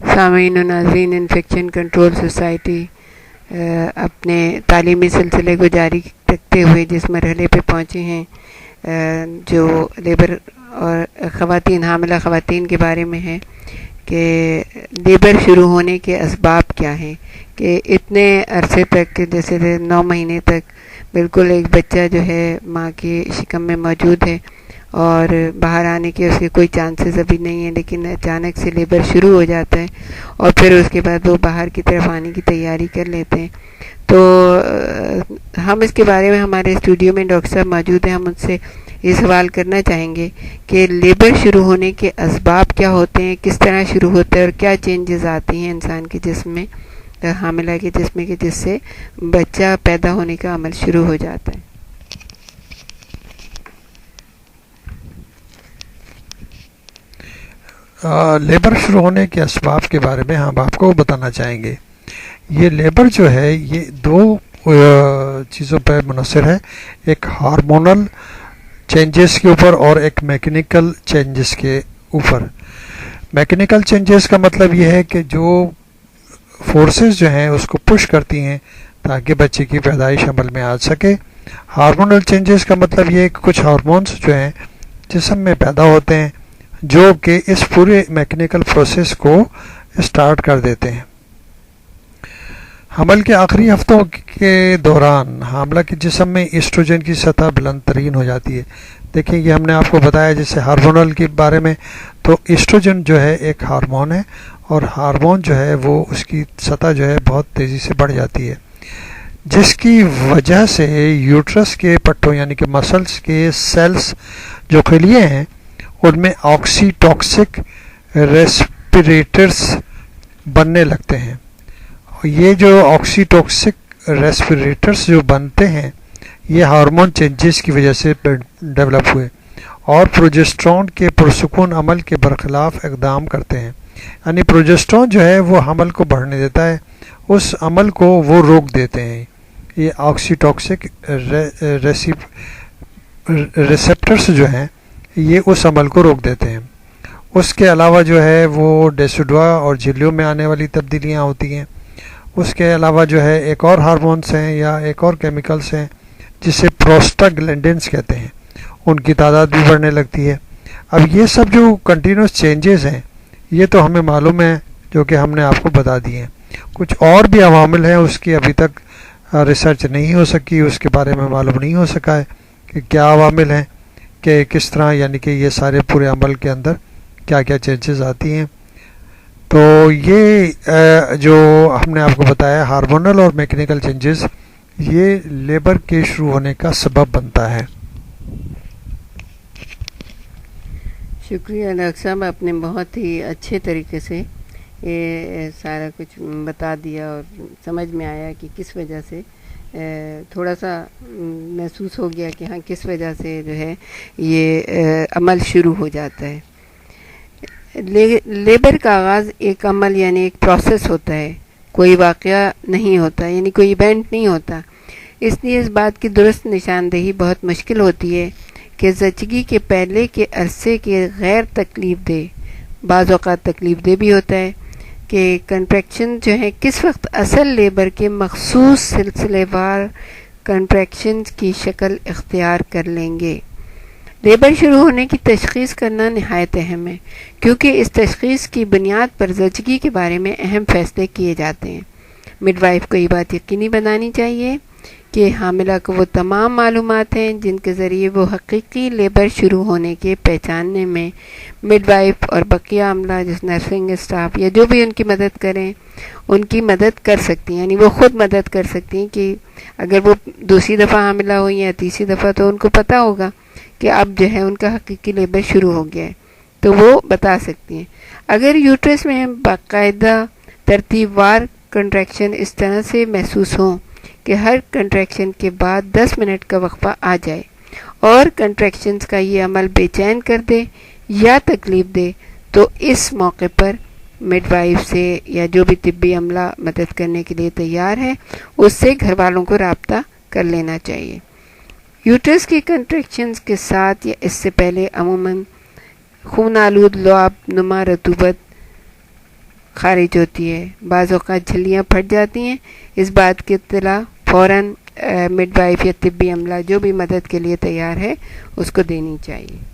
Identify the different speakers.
Speaker 1: سامعین و ناظرین، انفیکشن کنٹرول سوسائٹی اپنے تعلیمی سلسلے کو جاری رکھتے ہوئے جس مرحلے پہ پہنچے ہیں جو لیبر اور خواتین، حاملہ خواتین کے بارے میں ہے کہ لیبر شروع ہونے کے اسباب کیا ہیں، کہ اتنے عرصے تک جیسے 9 مہینے تک بالکل ایک بچہ جو ہے ماں کی شکم میں موجود ہے اور باہر آنے کے اس کے کوئی چانسز ابھی نہیں ہیں، لیکن اچانک سے لیبر شروع ہو جاتا ہے اور پھر اس کے بعد وہ باہر کی طرف آنے کی تیاری کر لیتے ہیں۔ تو ہم اس کے بارے میں ہمارے اسٹوڈیو میں ڈاکٹر صاحب موجود ہیں، ہم ان سے یہ سوال کرنا چاہیں گے کہ لیبر شروع ہونے کے اسباب کیا ہوتے ہیں، کس طرح شروع ہوتا ہے اور کیا چینجز آتی ہیں انسان کے جسم میں، حاملہ کے جسم میں، کہ جس سے بچہ پیدا ہونے کا عمل شروع ہو جاتا ہے۔
Speaker 2: لیبر شروع ہونے کے اسباب کے بارے میں ہم آپ کو بتانا چاہیں گے۔ یہ لیبر جو ہے یہ 2 چیزوں پر منحصر ہے، ایک ہارمونل چینجز کے اوپر اور ایک میکینیکل چینجز کے اوپر۔ میکینیکل چینجز کا مطلب یہ ہے کہ جو فورسز جو ہیں اس کو پش کرتی ہیں تاکہ بچے کی پیدائش عمل میں آ سکے۔ ہارمونل چینجز کا مطلب یہ ہے کہ کچھ ہارمونز جو ہیں جسم میں پیدا ہوتے ہیں جو کہ اس پورے میکینیکل پروسیس کو اسٹارٹ کر دیتے ہیں۔ حمل کے آخری ہفتوں کے دوران حاملہ کے جسم میں ایسٹروجن کی سطح بلند ترین ہو جاتی ہے۔ دیکھیں یہ ہم نے آپ کو بتایا جیسے ہارمونل کے بارے میں، تو ایسٹروجن جو ہے ایک ہارمون ہے اور ہارمون جو ہے وہ اس کی سطح جو ہے بہت تیزی سے بڑھ جاتی ہے، جس کی وجہ سے یوٹرس کے پٹھوں یعنی کہ مسلس کے سیلز جو خلیے ہیں ان میں آکسی ٹاکسک ریسپیریٹرز بننے لگتے ہیں۔ یہ جو آکسی ٹاکسک ریسپیریٹرز جو بنتے ہیں یہ ہارمون چینجز کی وجہ سے ڈیولپ ہوئے اور پروجسٹرون کے پرسکون عمل کے برخلاف اقدام کرتے ہیں۔ یعنی پروجسٹرون جو ہے وہ حمل کو بڑھنے دیتا ہے، اس عمل کو وہ روک دیتے ہیں۔ یہ آکسی ٹاکسک ریسپٹرز جو ہیں یہ اس عمل کو روک دیتے ہیں۔ اس کے علاوہ جو ہے وہ ڈیسوڈوا اور جھلیوں میں آنے والی تبدیلیاں ہوتی ہیں۔ اس کے علاوہ جو ہے ایک اور ہارمونس ہیں یا ایک اور کیمیکلز ہیں جسے پروسٹاگلینڈنز کہتے ہیں، ان کی تعداد بھی بڑھنے لگتی ہے۔ اب یہ سب جو کنٹینیوس چینجز ہیں یہ تو ہمیں معلوم ہے جو کہ ہم نے آپ کو بتا دیے ہیں۔ کچھ اور بھی عوامل ہیں اس کی ابھی تک ریسرچ نہیں ہو سکی، اس کے بارے میں معلوم نہیں ہو سکا ہے کہ کیا عوامل ہیں، کہ کس طرح یعنی کہ یہ سارے پورے عمل کے اندر کیا کیا چینجز آتی ہیں۔ تو یہ جو ہم نے آپ کو بتایا ہارمونل اور میکینیکل چینجز یہ لیبر کے شروع ہونے کا سبب بنتا ہے۔
Speaker 1: شکریہ ڈاکٹر صاحب، آپ نے بہت ہی اچھے طریقے سے یہ سارا کچھ بتا دیا اور سمجھ میں آیا کہ کس وجہ سے تھوڑا سا محسوس ہو گیا کہ ہاں کس وجہ سے جو ہے یہ عمل شروع ہو جاتا ہے۔ لیبر کا آغاز ایک عمل یعنی ایک پروسیس ہوتا ہے، کوئی واقعہ نہیں ہوتا، یعنی کوئی ایونٹ نہیں ہوتا۔ اس لیے اس بات کی درست نشاندہی بہت مشکل ہوتی ہے کہ زچگی کے پہلے کے عرصے کے غیر تکلیف دہ، بعض اوقات تکلیف دہ بھی ہوتا ہے، کہ کنٹریکشن جو ہے کس وقت اصل لیبر کے مخصوص سلسلے وار کنٹریکشنز کی شکل اختیار کر لیں گے۔ لیبر شروع ہونے کی تشخیص کرنا نہایت اہم ہے، کیونکہ اس تشخیص کی بنیاد پر زچگی کے بارے میں اہم فیصلے کیے جاتے ہیں۔ مڈ وائف کو یہ بات یقینی بنانی چاہیے کہ حاملہ کو وہ تمام معلومات ہیں جن کے ذریعے وہ حقیقی لیبر شروع ہونے کے پہچاننے میں مڈ وائف اور بقیہ عملہ جس نرسنگ اسٹاف یا جو بھی ان کی مدد کریں ان کی مدد کر سکتی ہیں، یعنی وہ خود مدد کر سکتی ہیں کہ اگر وہ دوسری دفعہ حاملہ ہوئی یا تیسری دفعہ تو ان کو پتہ ہوگا کہ اب جو ہے ان کا حقیقی لیبر شروع ہو گیا ہے تو وہ بتا سکتی ہیں۔ اگر یوٹرس میں باقاعدہ ترتیب وار کنٹریکشن اس طرح سے محسوس ہوں کہ ہر کنٹریکشن کے بعد 10 منٹ کا وقفہ آ جائے اور کنٹریکشنز کا یہ عمل بے چین کر دے یا تکلیف دے تو اس موقع پر مڈ وائف سے یا جو بھی طبی عملہ مدد کرنے کے لیے تیار ہے اس سے گھر والوں کو رابطہ کر لینا چاہیے۔ یوٹرس کی کنٹریکشنز کے ساتھ یا اس سے پہلے عموماً خون آلود لعاب نما رطوبت خارج ہوتی ہے، بعض اوقات جھلیاں پھٹ جاتی ہیں، اس بات کی اطلاع فوراً مڈ وائف یا طبی عملہ جو بھی مدد کے لیے تیار ہے اس کو دینی چاہیے۔